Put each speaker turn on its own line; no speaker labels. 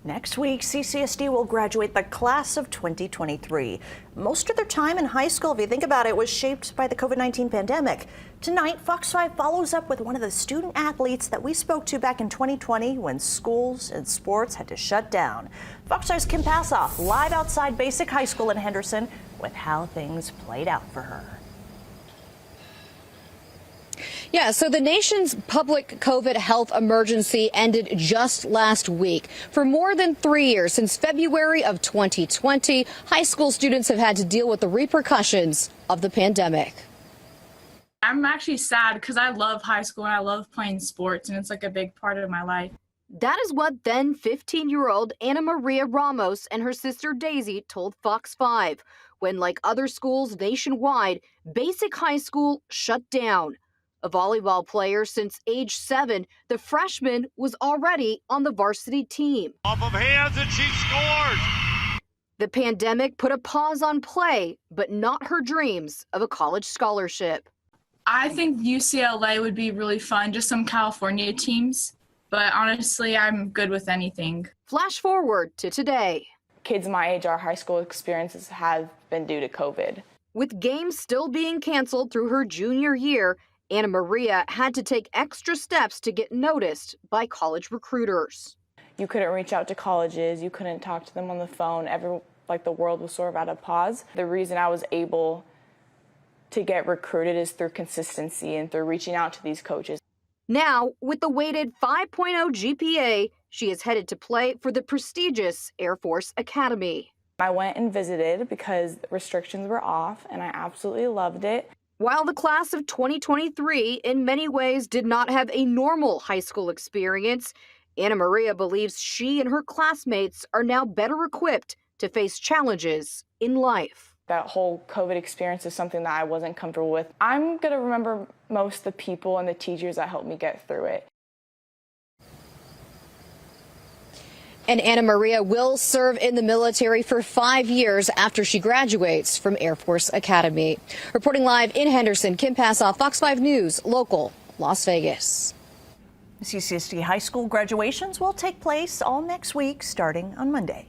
Next week, CCSD will graduate the class of 2023. Most of their time in high school, if you think about it, was shaped by the COVID-19 pandemic. Tonight, Fox 5 follows up with one of the student athletes that we spoke to back in 2020 when schools and sports had to shut down. Fox 5's Kim Passoff live outside Basic High School in Henderson with how things played out for her.
Yeah, so the nation's public COVID health emergency ended just last week. For more than 3 years, since February of 2020, high school students have had to deal with the repercussions of the pandemic.
I'm actually sad because I love high school and I love playing sports, and it's like a big part of my life.
That is what then 15-year-old Ana Maria Ramos and her sister Daisy told Fox 5 when, like other schools nationwide, Basic High School shut down. A volleyball player since age 7, the freshman was already on the varsity team.
Off of hands and she scores!
The pandemic put a pause on play, but not her dreams of a college scholarship.
I think UCLA would be really fun, just some California teams. But honestly, I'm good with anything.
Flash forward to today.
Kids my age, our high school experiences have been due to COVID.
With games still being canceled through her junior year, Ana Maria had to take extra steps to get noticed by college recruiters.
You couldn't reach out to colleges, you couldn't talk to them on the phone. The world was sort of at a pause. The reason I was able to get recruited is through consistency and through reaching out to these coaches.
Now, with the weighted 5.0 GPA, she is headed to play for the prestigious Air Force Academy.
I went and visited because restrictions were off, and I absolutely loved it.
While the class of 2023 in many ways did not have a normal high school experience, Ana Maria believes she and her classmates are now better equipped to face challenges in life.
That whole COVID experience is something that I wasn't comfortable with. I'm going to remember most the people and the teachers that helped me get through it.
And Ana Maria will serve in the military for 5 years after she graduates from Air Force Academy. Reporting live in Henderson, Kim Passoff, Fox 5 News, local, Las Vegas.
CCSD high school graduations will take place all next week, starting on Monday.